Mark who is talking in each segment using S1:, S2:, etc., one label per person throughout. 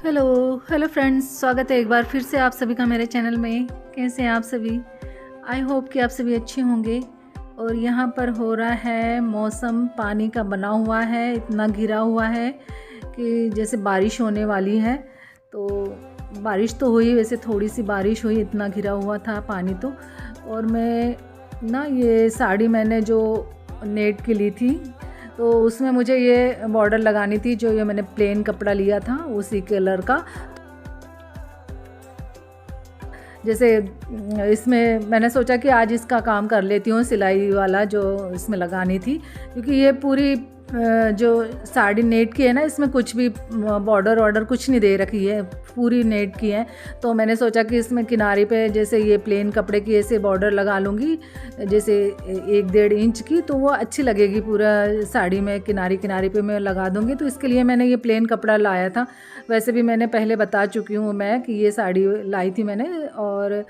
S1: Hello hello friends, स्वागत है एक बार फिर से आप सभी का मेरे चैनल में। कैसे हैं आप सभी? आई होप कि आप सभी अच्छे होंगे। और यहाँ पर हो रहा है मौसम पानी का बना हुआ है, इतना घिरा हुआ है कि जैसे बारिश होने वाली है। तो बारिश तो हुई, वैसे थोड़ी सी बारिश हुई, इतना घिरा हुआ था पानी तो। और मैं ना ये साड़ी मैंने जो नेट की ली थी, तो उसमें मुझे ये बॉर्डर लगानी थी, जो ये मैंने प्लेन कपड़ा लिया था उसी कलर का। जैसे इसमें मैंने सोचा कि आज इसका काम कर लेती हूँ, सिलाई वाला जो इसमें लगानी थी, क्योंकि ये पूरी जो साड़ी नेट की है ना, इसमें कुछ भी बॉर्डर वॉर्डर कुछ नहीं दे रखी है, पूरी नेट की है। तो मैंने सोचा कि इसमें किनारे पे जैसे ये प्लेन कपड़े की ऐसे बॉर्डर लगा लूँगी, जैसे 1-1.5 इंच की, तो वो अच्छी लगेगी पूरा साड़ी में, किनारे किनारे पे मैं लगा दूँगी। तो इसके लिए मैंने ये प्लेन कपड़ा लाया था। वैसे भी मैंने पहले बता चुकी हूँ मैं कि ये साड़ी लाई थी मैंने और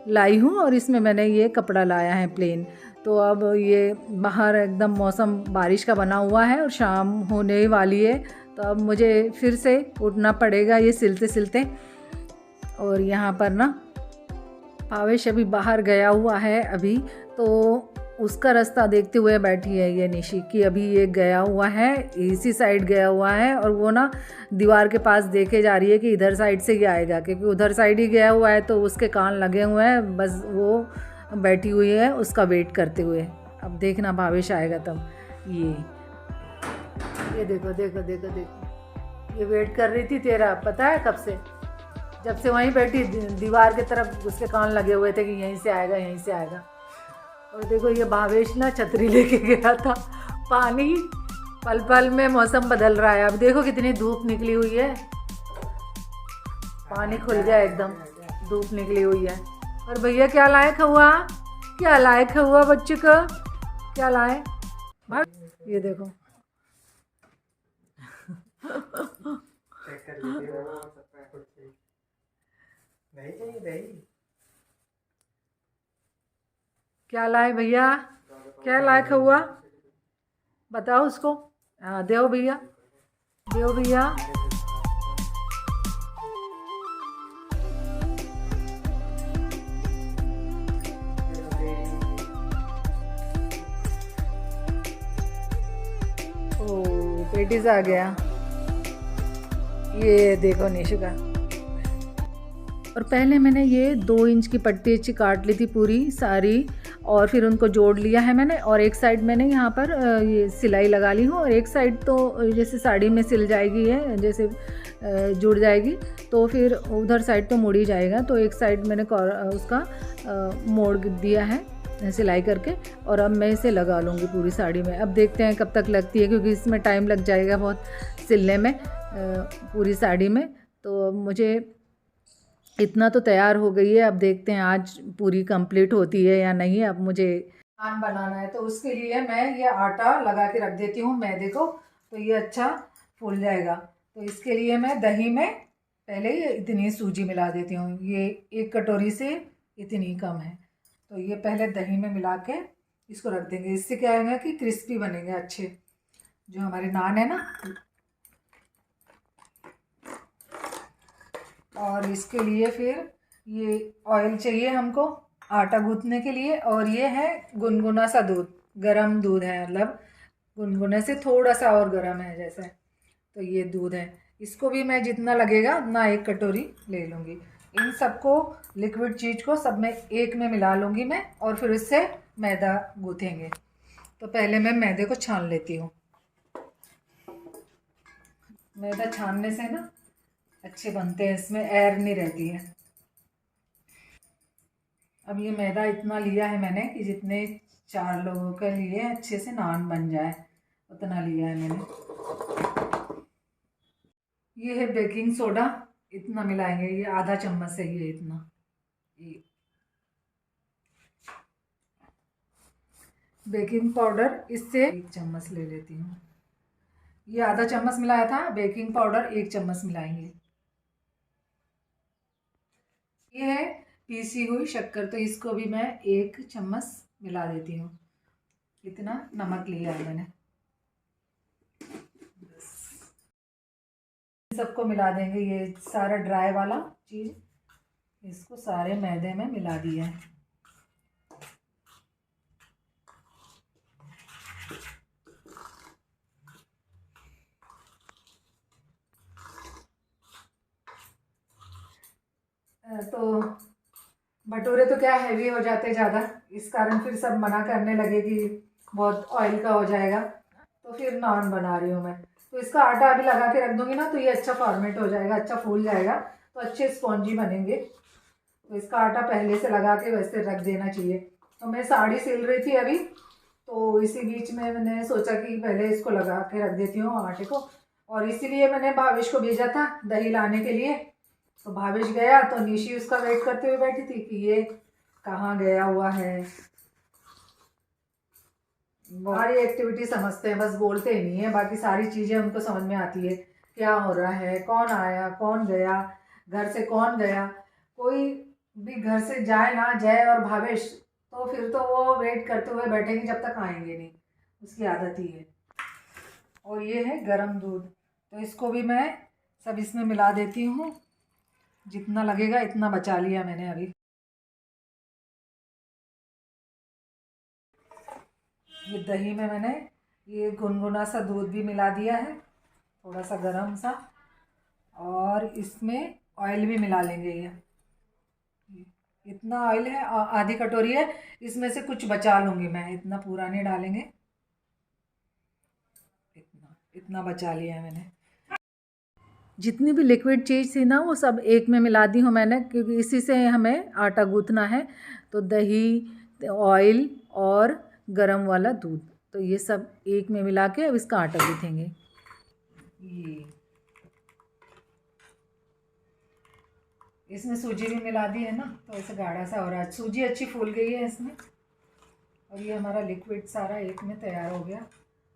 S1: लाई हूँ, और इसमें मैंने ये कपड़ा लाया है प्लेन। तो अब ये बाहर एकदम मौसम बारिश का बना हुआ है और शाम होने वाली है, तो अब मुझे फिर से उठना पड़ेगा ये सिलते सिलते। और यहाँ पर ना भावेश अभी बाहर गया हुआ है अभी, तो उसका रास्ता देखते हुए बैठी है ये निशी, कि अभी ये गया हुआ है, इसी साइड गया हुआ है, और वो ना दीवार के पास देखे जा रही है कि इधर साइड से ही आएगा, क्योंकि उधर साइड ही गया हुआ है तो उसके कान लगे हुए हैं, बस वो बैठी हुई है उसका वेट करते हुए। अब देखना भावेश आएगा तब। ये देखो देखो देखो देखो, ये वेट कर रही थी तेरा, पता है कब से, जब से वहीं बैठी दीवार की तरफ उसके कान लगे हुए थे कि यहीं से आएगा यहीं से आएगा। और देखो ये भावेश ना छतरी लेके गया था, पानी पल पल में मौसम बदल रहा है। अब देखो कितनी धूप निकली हुई है, पानी खुल गया एकदम, धूप निकली हुई है। और भैया क्या लायक हुआ, क्या लायक हुआ बच्चे को, क्या लाए भाग, ये देखो नहीं चाहिए नहीं, क्या लाए भैया, क्या लायक हुआ बताओ उसको। हाँ देव भैया, देव भैया। ओ पेटीज आ गया, ये देखो निशिका। और पहले मैंने ये 2 इंच की पट्टी अच्छी काट ली थी पूरी सारी, और फिर उनको जोड़ लिया है मैंने। और एक साइड मैंने यहाँ पर ये सिलाई लगा ली हूँ, और एक साइड तो जैसे साड़ी में सिल जाएगी है, जैसे जुड़ जाएगी, तो फिर उधर साइड तो मुड़ ही जाएगा। तो एक साइड मैंने उसका मोड़ दिया है सिलाई करके, और अब मैं इसे लगा लूँगी पूरी साड़ी में। अब देखते हैं कब तक लगती है, क्योंकि इसमें टाइम लग जाएगा बहुत सिलने में पूरी साड़ी में। तो मुझे इतना तो तैयार हो गई है, अब देखते हैं आज पूरी कंप्लीट होती है या नहीं। अब मुझे नान बनाना है, तो उसके लिए मैं ये आटा लगा के रख देती हूँ मैदे को, तो ये अच्छा फूल जाएगा। तो इसके लिए मैं दही में पहले इतनी सूजी मिला देती हूँ, ये 1 कटोरी से इतनी कम है। तो ये पहले दही में मिला के इसको रख देंगे, इससे क्या होगा कि क्रिस्पी बनेंगे अच्छे जो हमारे नान है ना। और इसके लिए फिर ये ऑयल चाहिए हमको आटा गूंथने के लिए, और ये है गुनगुना सा दूध, गरम दूध है, मतलब गुनगुने से थोड़ा सा और गरम है जैसे। तो ये दूध है, इसको भी मैं जितना लगेगा उतना 1 कटोरी ले लूँगी। इन सबको लिक्विड चीज़ को सब में एक में मिला लूँगी मैं, और फिर इससे मैदा गूँथेंगे। तो पहले मैं मैदे को छान लेती हूँ, मैदा छानने से ना अच्छे बनते हैं, इसमें एयर नहीं रहती है। अब ये मैदा इतना लिया है मैंने कि जितने 4 लोगों के लिए अच्छे से नान बन जाए, उतना लिया है मैंने। ये है बेकिंग सोडा, इतना मिलाएंगे, ये आधा चम्मच से ही है इतना। ये बेकिंग पाउडर, इससे 1 चम्मच ले लेती हूँ। ये आधा चम्मच मिलाया था, बेकिंग पाउडर 1 चम्मच मिलाएंगे। ये है पीसी हुई शक्कर, तो इसको भी मैं 1 चम्मच मिला देती हूँ। इतना नमक लिया है मैंने। सबको मिला देंगे, ये सारा ड्राई वाला चीज़ इसको सारे मैदे में मिला दिया है। तो भटूरे तो क्या हैवी हो जाते ज़्यादा, इस कारण फिर सब मना करने लगे कि बहुत ऑयल का हो जाएगा, तो फिर नान बना रही हूँ मैं। तो इसका आटा अभी लगा के रख दूँगी ना तो ये अच्छा फॉर्मेट हो जाएगा, अच्छा फूल जाएगा, तो अच्छे स्पॉन्जी बनेंगे। तो इसका आटा पहले से लगा के वैसे रख देना चाहिए। तो मैं साड़ी सिल रही थी अभी, तो इसी बीच में मैंने सोचा कि पहले इसको लगा के रख देती हूँ आटे को, और इसीलिए मैंने भावेश को भेजा था दही लाने के लिए। तो भावेश गया तो निशी उसका वेट करते हुए बैठी थी कि ये कहाँ गया हुआ है। सारी एक्टिविटी समझते हैं, बस बोलते ही नहीं है, बाकी सारी चीज़ें उनको समझ में आती है, क्या हो रहा है, कौन आया कौन गया, घर से कौन गया। कोई भी घर से जाए ना जाए और भावेश, तो फिर तो वो वेट करते हुए बैठेंगे जब तक आएंगे नहीं, उसकी आदत ही है। और ये है गरम दूध, तो इसको भी मैं सब इसमें मिला देती हूँ, जितना लगेगा इतना बचा लिया मैंने अभी। ये दही में मैंने ये गुनगुना सा दूध भी मिला दिया है, थोड़ा सा गरम सा, और इसमें ऑयल भी मिला लेंगे। ये इतना ऑयल है, आधी कटोरी है, इसमें से कुछ बचा लूँगी मैं, इतना पूरा नहीं डालेंगे, इतना इतना बचा लिया है मैंने। जितनी भी लिक्विड चीज़ थी ना वो सब एक में मिला दी हूँ मैंने, क्योंकि इसी से हमें आटा गूँथना है। तो दही, ऑयल और गरम वाला दूध, तो ये सब एक में मिला के अब इसका आटा गूँथेंगे। ये इसमें सूजी भी मिला दी है ना, तो ऐसे गाढ़ा सा हो रहा है, सूजी अच्छी फूल गई है इसमें। और ये हमारा लिक्विड सारा एक में तैयार हो गया।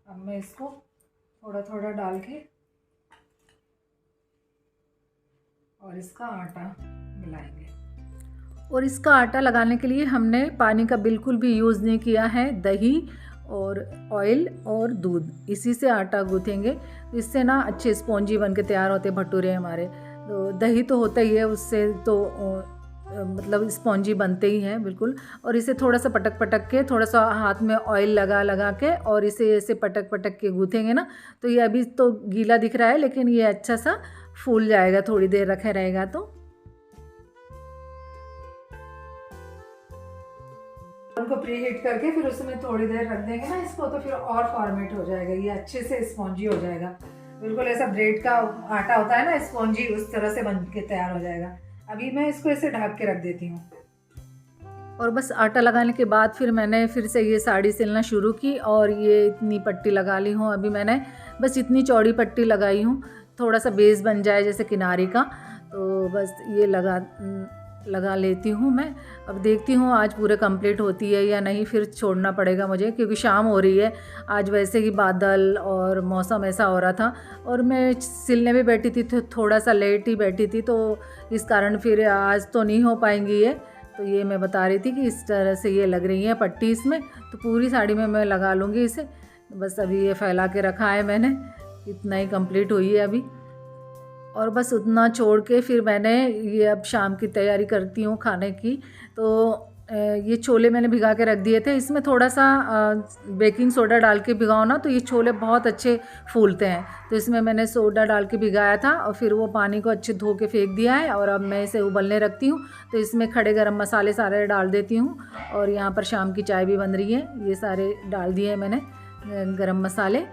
S1: अब मैं इसको थोड़ा थोड़ा डाल के और इसका आटा मिलाएंगे। और इसका आटा लगाने के लिए हमने पानी का बिल्कुल भी यूज़ नहीं किया है, दही और ऑयल और दूध, इसी से आटा गूँथेंगे। इससे ना अच्छे स्पॉन्जी बन के तैयार होते भटूरे हमारे। तो दही तो होता ही है, उससे तो मतलब स्पॉन्जी बनते ही हैं बिल्कुल। और इसे थोड़ा सा पटक पटक के, थोड़ा सा हाथ में ऑयल लगा लगा के, और इसे ऐसे पटक पटक के गूँथेंगे ना, तो ये अभी तो गीला दिख रहा है लेकिन ये अच्छा सा फूल जाएगा, थोड़ी देर रखे रहेगा तो। उनको प्री हीट करके फिर उसमें थोड़ी देर रख देंगे ना इसको, तो फिर और फॉर्मेट हो जाएगा, ये अच्छे से स्पॉन्जी हो जाएगा, बिल्कुल ऐसा ब्रेड का आटा होता है ना स्पॉन्जी, उस तरह से बन के तैयार हो जाएगा। अभी मैं इसको ऐसे ढक के रख देती हूँ। और बस आटा लगाने के बाद फिर मैंने फिर से ये साड़ी सिलना शुरू की, और ये इतनी पट्टी लगा ली हूँ अभी मैंने, बस इतनी चौड़ी पट्टी लगाई हूँ, थोड़ा सा बेस बन जाए जैसे किनारे का, तो बस ये लगा लेती हूँ मैं। अब देखती हूँ आज पूरे कंप्लीट होती है या नहीं, फिर छोड़ना पड़ेगा मुझे, क्योंकि शाम हो रही है। आज वैसे ही बादल और मौसम ऐसा हो रहा था, और मैं सिलने भी बैठी थी तो थोड़ा सा लेट ही बैठी थी, तो इस कारण फिर आज तो नहीं हो पाएंगी ये। तो ये मैं बता रही थी कि इस तरह से ये लग रही है पट्टी इसमें, तो पूरी साड़ी में मैं लगा लूँगी इसे। बस अभी ये फैला के रखा है मैंने, इतना ही कंप्लीट हुई है अभी, और बस उतना छोड़ के फिर मैंने ये अब शाम की तैयारी करती हूँ खाने की। तो ये छोले मैंने भिगा के रख दिए थे, इसमें थोड़ा सा बेकिंग सोडा डाल के भिगाओ ना तो ये छोले बहुत अच्छे फूलते हैं। तो इसमें मैंने सोडा डाल के भिगाया था, और फिर वो पानी को अच्छे धो के फेंक दिया है, और अब मैं इसे उबलने रखती हूँ। तो इसमें खड़े गरम मसाले सारे डाल देती हूँ, और यहाँ पर शाम की चाय भी बन रही है, ये सारे डाल दिए मैंने गरम मसाले।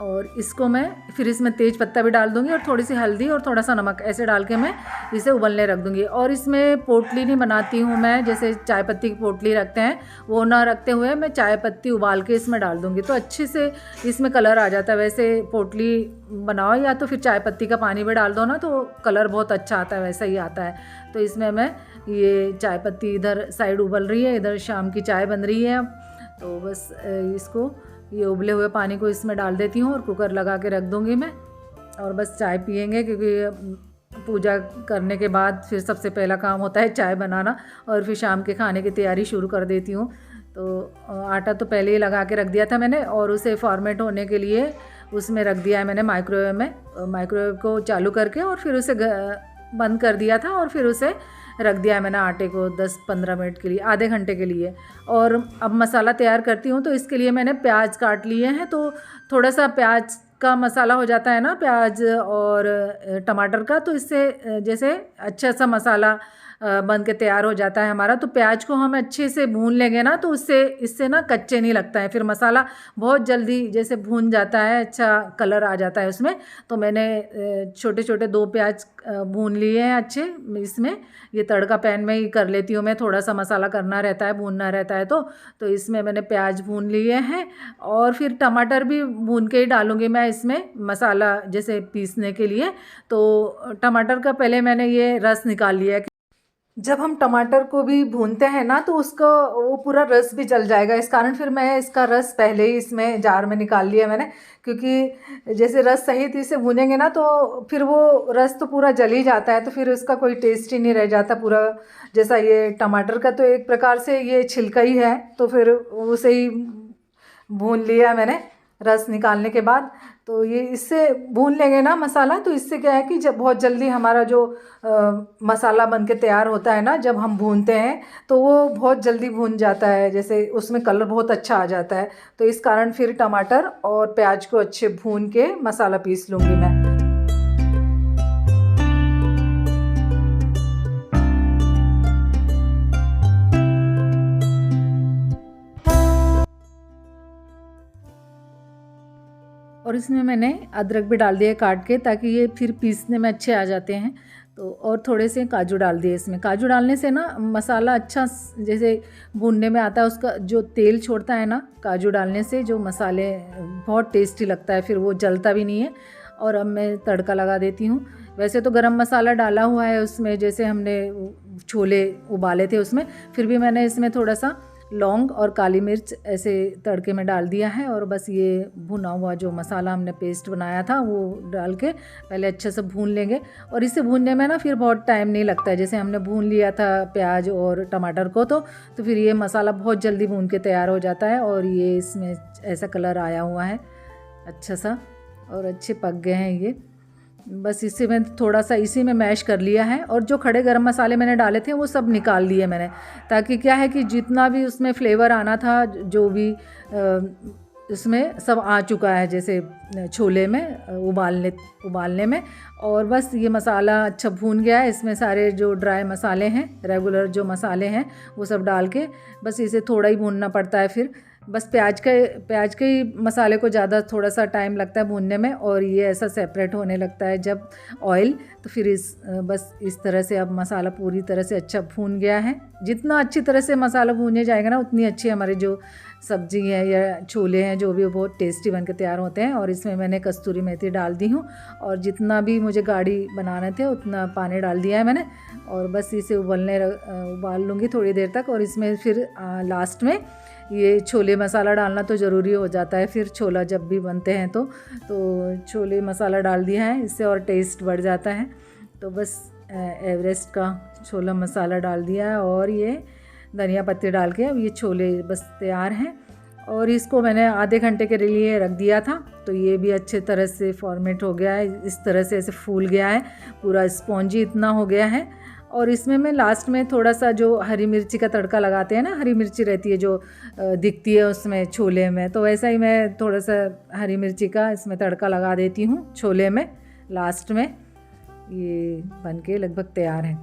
S1: और इसको मैं फिर इसमें तेज पत्ता भी डाल दूंगी, और थोड़ी सी हल्दी और थोड़ा सा नमक ऐसे डाल के मैं इसे उबलने रख दूंगी। और इसमें पोटली नहीं बनाती हूँ मैं, जैसे चाय पत्ती की पोटली रखते हैं वो ना रखते हुए मैं चाय पत्ती उबाल के इसमें डाल दूंगी, तो अच्छे से इसमें कलर आ जाता है। वैसे पोटली बनाओ या तो फिर चाय पत्ती का पानी भी डाल दो ना, तो कलर बहुत अच्छा आता है, वैसा ही आता है। तो इसमें मैं ये चाय पत्ती इधर साइड उबल रही है, इधर शाम की चाय बन रही है। तो बस इसको ये उबले हुए पानी को इसमें डाल देती हूँ, और कुकर लगा के रख दूँगी मैं, और बस चाय पियेंगे, क्योंकि पूजा करने के बाद फिर सबसे पहला काम होता है चाय बनाना, और फिर शाम के खाने की तैयारी शुरू कर देती हूँ। तो आटा तो पहले ही लगा के रख दिया था मैंने, और उसे फॉर्मेट होने के लिए उसमें रख दिया है मैंने माइक्रोवेव में। माइक्रोवेव को चालू करके और फिर उसे बंद कर दिया था और फिर उसे रख दिया है मैंने आटे को 10-15 मिनट के लिए, आधे घंटे के लिए। और अब मसाला तैयार करती हूँ, तो इसके लिए मैंने प्याज काट लिए हैं। तो थोड़ा सा प्याज का मसाला हो जाता है ना, प्याज और टमाटर का, तो इससे जैसे अच्छा सा मसाला बन के तैयार हो जाता है हमारा। तो प्याज को हम अच्छे से भून लेंगे ना, तो इससे ना कच्चे नहीं लगता है, फिर मसाला बहुत जल्दी जैसे भून जाता है, अच्छा कलर आ जाता है उसमें। तो मैंने छोटे छोटे 2 प्याज भून लिए हैं अच्छे। इसमें ये तड़का पैन में ही कर लेती हूँ मैं, थोड़ा सा मसाला करना रहता है, भूनना रहता है। तो इसमें मैंने प्याज भून लिए हैं और फिर टमाटर भी भून के ही डालूँगी मैं इसमें मसाला जैसे पीसने के लिए। तो टमाटर का पहले मैंने ये रस निकाल लिया है। जब हम टमाटर को भी भूनते हैं ना, तो उसका वो पूरा रस भी जल जाएगा, इस कारण फिर मैं इसका रस पहले ही इसमें जार में निकाल लिया मैंने। क्योंकि जैसे रस सहित इसे भूनेंगे ना, तो फिर वो रस तो पूरा जल ही जाता है, तो फिर उसका कोई टेस्ट ही नहीं रह जाता पूरा। जैसा ये टमाटर का तो एक प्रकार से ये छिलका ही है, तो फिर उसे ही भून लिया मैंने रस निकालने के बाद। तो ये इससे भून लेंगे ना मसाला, तो इससे क्या है कि जब बहुत जल्दी हमारा जो मसाला बन के तैयार होता है ना, जब हम भूनते हैं तो वो बहुत जल्दी भून जाता है, जैसे उसमें कलर बहुत अच्छा आ जाता है। तो इस कारण फिर टमाटर और प्याज को अच्छे भून के मसाला पीस लूँगी मैं। और इसमें मैंने अदरक भी डाल दिया काट के, ताकि ये फिर पीसने में अच्छे आ जाते हैं। तो और थोड़े से काजू डाल दिए इसमें। काजू डालने से ना मसाला अच्छा जैसे भूनने में आता है, उसका जो तेल छोड़ता है ना काजू डालने से, जो मसाले बहुत टेस्टी लगता है, फिर वो जलता भी नहीं है। और अब मैं तड़का लगा देती हूँ। वैसे तो गरम मसाला डाला हुआ है उसमें, जैसे हमने छोले उबाले थे उसमें, फिर भी मैंने इसमें थोड़ा सा लौंग और काली मिर्च ऐसे तड़के में डाल दिया है। और बस ये भुना हुआ जो मसाला हमने पेस्ट बनाया था वो डाल के पहले अच्छे से भून लेंगे। और इसे भूनने में ना फिर बहुत टाइम नहीं लगता है, जैसे हमने भून लिया था प्याज और टमाटर को, तो फिर ये मसाला बहुत जल्दी भून के तैयार हो जाता है। और ये इसमें ऐसा कलर आया हुआ है अच्छा सा, और अच्छे पक गए हैं ये। बस इसी में थोड़ा सा इसी में मैश कर लिया है। और जो खड़े गरम मसाले मैंने डाले थे वो सब निकाल लिए मैंने, ताकि क्या है कि जितना भी उसमें फ्लेवर आना था, जो भी इसमें सब आ चुका है, जैसे छोले में उबालने में। और बस ये मसाला अच्छा भून गया है। इसमें सारे जो ड्राई मसाले हैं, रेगुलर जो मसाले हैं, वो सब डाल के बस इसे थोड़ा ही भूनना पड़ता है। फिर बस प्याज के ही मसाले को ज़्यादा थोड़ा सा टाइम लगता है भूनने में, और ये ऐसा सेपरेट होने लगता है जब ऑयल। तो फिर बस इस तरह से अब मसाला पूरी तरह से अच्छा भून गया है। जितना अच्छी तरह से मसाला भूने जाएगा ना, उतनी अच्छी हमारी जो सब्जी है या छोले हैं, जो भी बहुत टेस्टी बन के तैयार होते हैं। और इसमें मैंने कस्तूरी मेथी डाल दी हूँ, और जितना भी मुझे गाढ़ी बनाने थे उतना पानी डाल दिया है मैंने। और बस इसे उबाल लूँगी थोड़ी देर तक। और इसमें फिर लास्ट में ये छोले मसाला डालना तो ज़रूरी हो जाता है, फिर छोला जब भी बनते हैं तो छोले मसाला डाल दिया है, इससे और टेस्ट बढ़ जाता है। तो बस एवरेस्ट का छोला मसाला डाल दिया है, और ये धनिया पत्ती डाल के अब ये छोले बस तैयार हैं। और इसको मैंने आधे घंटे के लिए रख दिया था, तो ये भी अच्छे तरह से फॉर्मेट हो गया है, इस तरह से ऐसे फूल गया है, पूरा स्पॉन्जी इतना हो गया है। और इसमें मैं लास्ट में थोड़ा सा जो हरी मिर्ची का तड़का लगाते हैं ना, हरी मिर्ची रहती है जो दिखती है उसमें छोले में, तो वैसा ही मैं थोड़ा सा हरी मिर्ची का इसमें तड़का लगा देती हूँ छोले में लास्ट में। ये बनके लगभग तैयार है।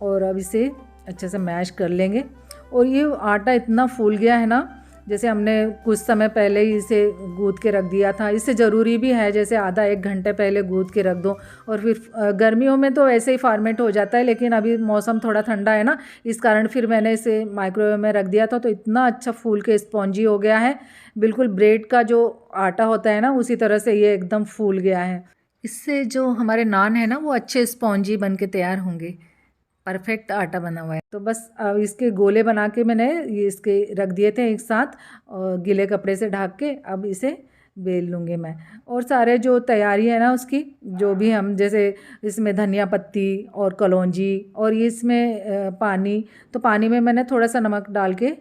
S1: और अब इसे अच्छे से मैश कर लेंगे। और ये आटा इतना फूल गया है ना, जैसे हमने कुछ समय पहले ही इसे गूँथ के रख दिया था। इससे ज़रूरी भी है, जैसे आधा 1 घंटे पहले गूँथ के रख दो। और फिर गर्मियों में तो ऐसे ही फॉर्मेट हो जाता है, लेकिन अभी मौसम थोड़ा ठंडा है ना, इस कारण फिर मैंने इसे माइक्रोवेव में रख दिया था। तो इतना अच्छा फूल के स्पॉन्जी हो गया है, बिल्कुल ब्रेड का जो आटा होता है ना, उसी तरह से ये एकदम फूल गया है। इससे जो हमारे नान है ना, वो अच्छे स्पॉन्जी बन के तैयार होंगे। परफेक्ट आटा बना हुआ है। तो बस अब इसके गोले बना के मैंने ये इसके रख दिए थे एक साथ, और गीले कपड़े से ढक के अब इसे बेल लूँगी मैं। और सारे जो तैयारी है ना उसकी, जो भी हम जैसे इसमें धनिया पत्ती और कलौंजी, और ये इसमें पानी, तो पानी में मैंने थोड़ा सा नमक डाल के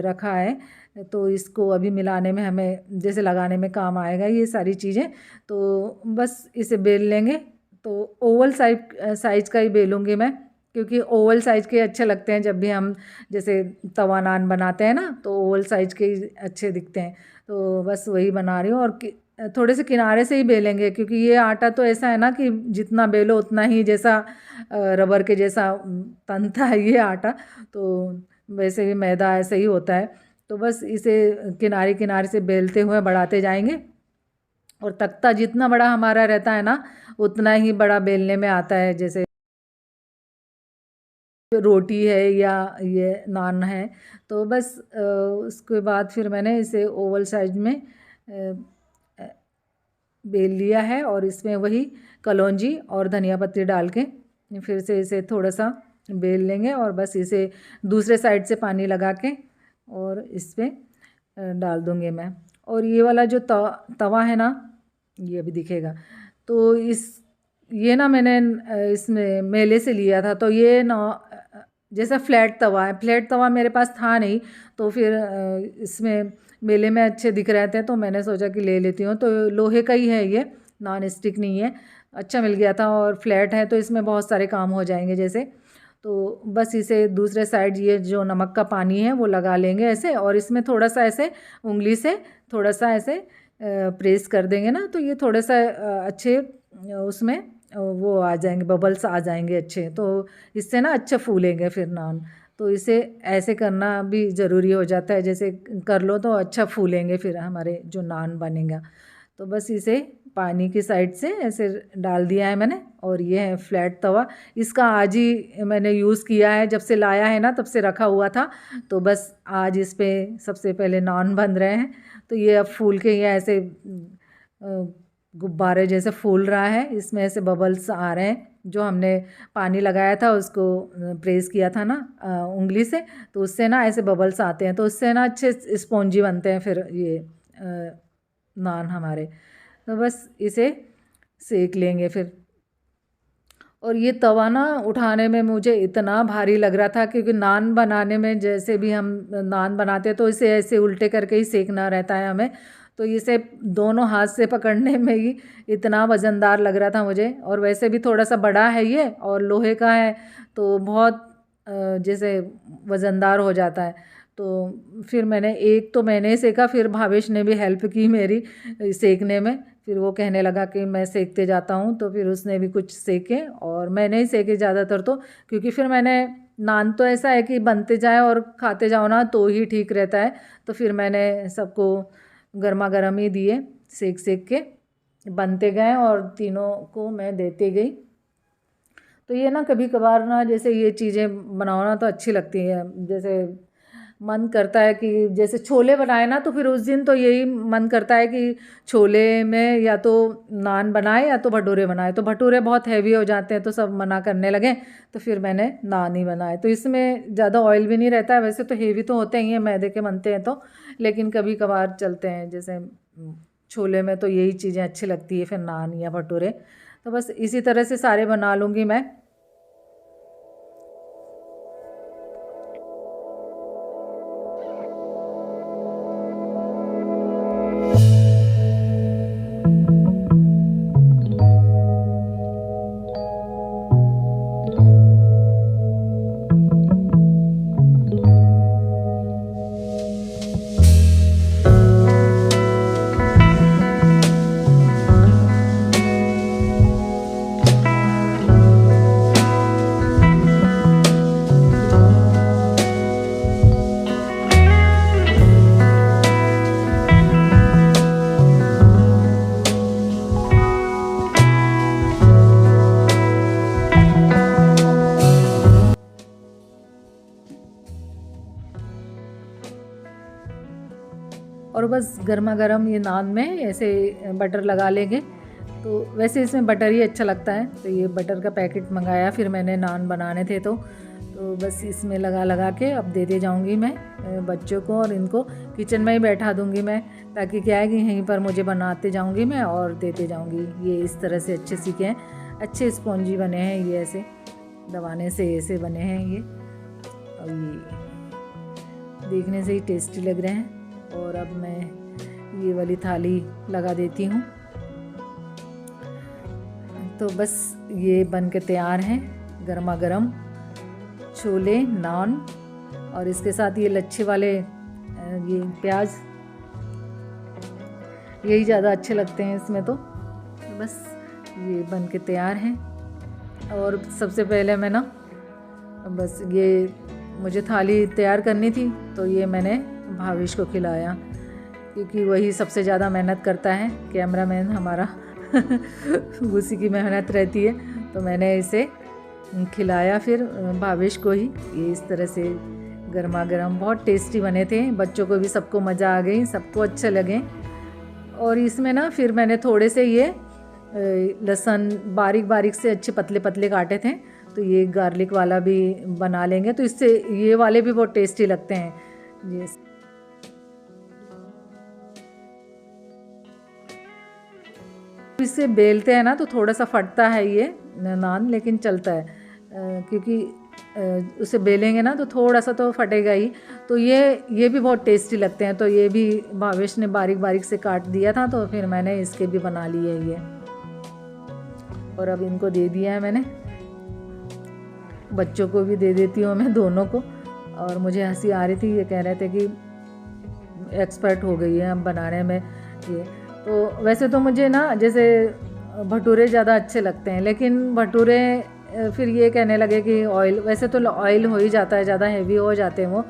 S1: रखा है, तो इसको अभी मिलाने में हमें जैसे लगाने में काम आएगा ये सारी चीज़ें। तो बस इसे बेल लेंगे। तो ओवल साइज़ का ही बेलूँगी मैं, क्योंकि ओवल साइज़ के अच्छे लगते हैं जब भी हम जैसे तवा नान बनाते हैं ना, तो ओवल साइज़ के ही अच्छे दिखते हैं। तो बस वही बना रही हूँ। और थोड़े से किनारे से ही बेलेंगे, क्योंकि ये आटा तो ऐसा है ना कि जितना बेलो उतना ही जैसा रबर के जैसा तनता है ये आटा। तो वैसे भी मैदा ऐसे ही होता है। तो बस इसे किनारे किनारे से बेलते हुए बढ़ाते जाएंगे। और तख्ता जितना बड़ा हमारा रहता है ना, उतना ही बड़ा बेलने में आता है। जैसे रोटी है या ये नान है, तो बस उसके बाद फिर मैंने इसे ओवल साइज में बेल लिया है। और इसमें वही कलौंजी और धनिया पत्ती डाल के फिर से इसे थोड़ा सा बेल लेंगे। और बस इसे दूसरे साइड से पानी लगा के और इस पर डाल दूँगी मैं। और ये वाला जो तवा है ना, ये भी दिखेगा। तो ये ना मैंने इसमें मेले से लिया था। तो ये ना जैसा फ्लैट तवा है, फ्लैट तवा मेरे पास था नहीं। तो फिर इसमें मेले में अच्छे दिख रहे थे तो मैंने सोचा कि ले लेती हूँ। तो लोहे का ही है ये, नॉन स्टिक नहीं है। अच्छा मिल गया था और फ्लैट है तो इसमें बहुत सारे काम हो जाएंगे जैसे। तो बस इसे दूसरे साइड ये जो नमक का पानी है वो लगा लेंगे ऐसे। और इसमें थोड़ा सा ऐसे उंगली से थोड़ा सा ऐसे प्रेस कर देंगे ना, तो ये थोड़ा सा अच्छे उसमें वो आ जाएंगे, बबल्स आ जाएंगे अच्छे। तो इससे ना अच्छे फूलेंगे फिर नान। तो इसे ऐसे करना भी ज़रूरी हो जाता है, जैसे कर लो तो अच्छा फूलेंगे फिर हमारे जो नान बनेगा। तो बस इसे पानी की साइड से ऐसे डाल दिया है मैंने। और ये है फ्लैट तवा, इसका आज ही मैंने यूज़ किया है। जब से लाया है ना तब से रखा हुआ था। तो बस आज इस पे सबसे पहले नान बन रहे हैं। तो ये अब फूल के ये ऐसे गुब्बारे जैसे फूल रहा है, इसमें ऐसे बबल्स आ रहे हैं। जो हमने पानी लगाया था उसको प्रेस किया था ना उंगली से, तो उससे ना ऐसे बबल्स आते हैं। तो उससे ना अच्छे स्पॉन्जी बनते हैं फिर ये नान हमारे। तो बस इसे सेक लेंगे फिर। और ये तवा ना उठाने में मुझे इतना भारी लग रहा था, क्योंकि नान बनाने में जैसे भी हम नान बनाते हैं तो इसे ऐसे उल्टे करके ही सेकना रहता है हमें। तो इसे दोनों हाथ से पकड़ने में ही इतना वज़नदार लग रहा था मुझे। और वैसे भी थोड़ा सा बड़ा है ये और लोहे का है, तो बहुत जैसे वज़नदार हो जाता है। तो फिर मैंने सेका, फिर भावेश ने भी हेल्प की मेरी सेकने में। फिर वो कहने लगा कि मैं सेकते जाता हूँ, तो फिर उसने भी कुछ सेके और मैंने ही सेके ज़्यादातर। तो क्योंकि फिर मैंने नान तो ऐसा है कि बनते जाए और खाते जाओ ना तो ही ठीक रहता है। तो फिर मैंने सबको गर्मा गर्म ही दिए, सेक सेक के बनते गए और तीनों को मैं देते गई। तो ये ना कभी कभार ना जैसे ये चीज़ें बनाना तो अच्छी लगती है। जैसे मन करता है कि जैसे छोले बनाए ना, तो फिर उस दिन तो यही मन करता है कि छोले में या तो नान बनाए या तो भटूरे बनाए। तो भटूरे बहुत हैवी हो जाते हैं तो सब मना करने लगे, तो फिर मैंने नान ही बनाए। तो इसमें ज़्यादा ऑयल भी नहीं रहता है। वैसे तो हेवी तो होते ही हैं, मैदे के बनते हैं तो, लेकिन कभी कभार चलते हैं। जैसे छोले में तो यही चीज़ें अच्छी लगती है, फिर नान या भटूरे। तो बस इसी तरह से सारे बना लूँगी मैं। और बस गर्मा गर्म ये नान में ऐसे बटर लगा लेंगे। तो वैसे इसमें बटर ही अच्छा लगता है, तो ये बटर का पैकेट मंगाया फिर मैंने, नान बनाने थे तो बस इसमें लगा लगा के अब देते जाऊंगी मैं बच्चों को। और इनको किचन में ही बैठा दूंगी मैं, ताकि क्या है कि यहीं पर मुझे बनाते जाऊंगी मैं और देते जाऊंगी। ये इस तरह से अच्छे सीखे हैं, अच्छे स्पॉन्जी बने हैं ये, ऐसे दबाने से ऐसे बने हैं ये। और ये देखने से ही टेस्टी लग रहे हैं। और अब मैं ये वाली थाली लगा देती हूँ। तो बस ये बन के तैयार हैं, गर्मा गर्म छोले नान, और इसके साथ ये लच्छे वाले ये प्याज, यही ज़्यादा अच्छे लगते हैं इसमें। तो बस ये बन के तैयार हैं। और सबसे पहले मैं ना बस ये मुझे थाली तैयार करनी थी, तो ये मैंने भावेश को खिलाया, क्योंकि वही सबसे ज़्यादा मेहनत करता है, कैमरामैन हमारा उसी की मेहनत रहती है। तो मैंने इसे खिलाया फिर भावेश को ही। ये इस तरह से गर्मा गर्म बहुत टेस्टी बने थे, बच्चों को भी सबको मज़ा आ गई, सबको अच्छे लगे। और इसमें ना फिर मैंने थोड़े से ये लहसुन बारीक बारीक से अच्छे पतले पतले काटे थे, तो ये गार्लिक वाला भी बना लेंगे, तो इससे ये वाले भी बहुत टेस्टी लगते हैं। ये इससे बेलते हैं ना तो थोड़ा सा फटता है ये नान, लेकिन चलता है, क्योंकि उसे बेलेंगे ना तो थोड़ा सा तो फटेगा ही। तो ये भी बहुत टेस्टी लगते हैं। तो ये भी भावेश ने बारीक बारीक से काट दिया था, तो फिर मैंने इसके भी बना लिए ये, और अब इनको दे दिया है मैंने, बच्चों को भी दे देती हूँ मैं, दोनों को। और मुझे हंसी आ रही थी, ये कह रहे थे कि एक्सपर्ट हो गई है हम बनाने में ये। तो वैसे तो मुझे ना जैसे भटूरे ज़्यादा अच्छे लगते हैं, लेकिन भटूरे फिर ये कहने लगे कि ऑयल, वैसे तो ऑयल हो ही जाता है, ज़्यादा हेवी हो जाते हैं वो,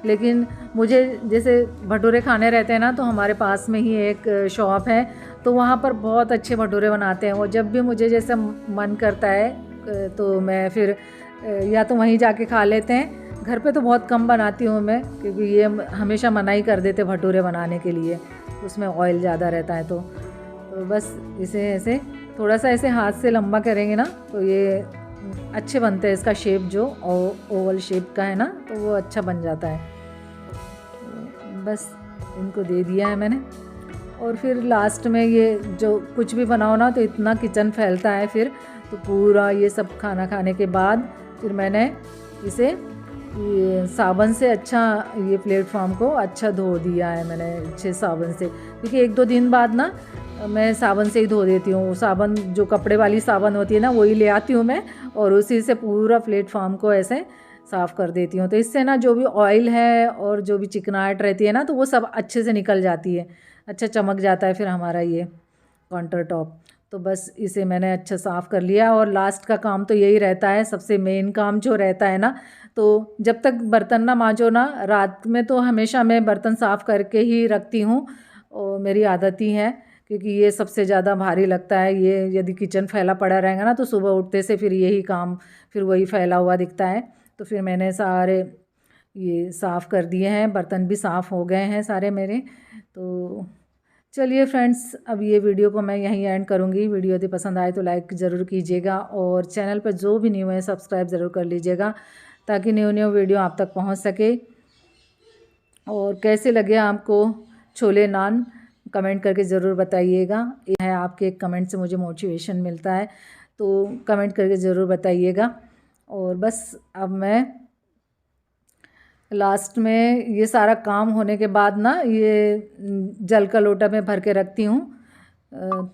S1: लेकिन मुझे जैसे भटूरे खाने रहते हैं ना, तो हमारे पास में ही एक शॉप है, तो वहाँ पर बहुत अच्छे भटूरे बनाते हैं वो। जब भी मुझे जैसे मन करता है तो मैं फिर या तो वहीं जाके खा लेते हैं। घर पे तो बहुत कम बनाती हूँ मैं, क्योंकि ये हमेशा मना ही कर देते भटूरे बनाने के लिए, उसमें ऑयल ज़्यादा रहता है। तो बस इसे ऐसे थोड़ा सा ऐसे हाथ से लंबा करेंगे ना, तो ये अच्छे बनते हैं। इसका शेप जो ओवल शेप का है ना, तो वो अच्छा बन जाता है। बस इनको दे दिया है मैंने। और फिर लास्ट में ये जो कुछ भी बनाओ ना, तो इतना किचन फैलता है फिर, तो पूरा ये सब खाना खाने के बाद फिर मैंने इसे ये साबुन से अच्छा, ये प्लेटफॉर्म को अच्छा धो दिया है मैंने अच्छे साबुन से, क्योंकि 1-2 दिन बाद ना मैं साबुन से ही धो देती हूँ। साबुन जो कपड़े वाली साबुन होती है ना, वही ले आती हूँ मैं, और उसी से पूरा प्लेटफॉर्म को ऐसे साफ़ कर देती हूँ। तो इससे ना जो भी ऑयल है और जो भी चिकनाहट रहती है ना, तो वो सब अच्छे से निकल जाती है, अच्छा चमक जाता है फिर हमारा ये काउंटर टॉप। तो बस इसे मैंने अच्छा साफ़ कर लिया। और लास्ट का काम तो यही रहता है, सबसे मेन काम जो रहता है ना, तो जब तक बर्तन ना मांजो ना, रात में तो हमेशा मैं बर्तन साफ़ करके ही रखती हूँ, और मेरी आदत ही है, क्योंकि ये सबसे ज़्यादा भारी लगता है। ये यदि किचन फैला पड़ा रहेगा ना, तो सुबह उठते से फिर यही काम, फिर वही फैला हुआ दिखता है। तो फिर मैंने सारे ये साफ़ कर दिए हैं, बर्तन भी साफ़ हो गए हैं सारे मेरे। तो चलिए फ्रेंड्स, अब ये वीडियो को मैं यहीं एंड करूँगी। वीडियो यदि पसंद आए तो लाइक ज़रूर कीजिएगा, और चैनल पर जो भी न्यू है सब्सक्राइब ज़रूर कर लीजिएगा, ताकि न्यू वीडियो आप तक पहुंच सके। और कैसे लगे आपको छोले नान, कमेंट करके ज़रूर बताइएगा। ये है, आपके एक कमेंट से मुझे मोटिवेशन मिलता है, तो कमेंट करके ज़रूर बताइएगा। और बस अब मैं लास्ट में ये सारा काम होने के बाद ना, ये जल का लोटा में भर के रखती हूँ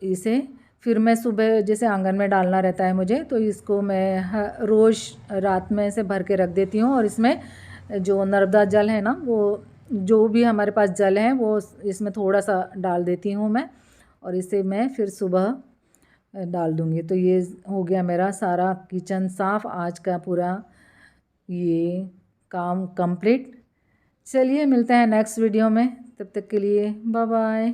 S1: इसे। फिर मैं सुबह जैसे आंगन में डालना रहता है मुझे, तो इसको मैं रोज़ रात में ऐसे भर के रख देती हूँ। और इसमें जो नर्मदा जल है ना, वो जो भी हमारे पास जल है वो इसमें थोड़ा सा डाल देती हूँ मैं, और इसे मैं फिर सुबह डाल दूँगी। तो ये हो गया मेरा सारा किचन साफ़, आज का पूरा ये काम कंप्लीट। चलिए मिलते हैं नेक्स्ट वीडियो में, तब तक के लिए बाय बाय।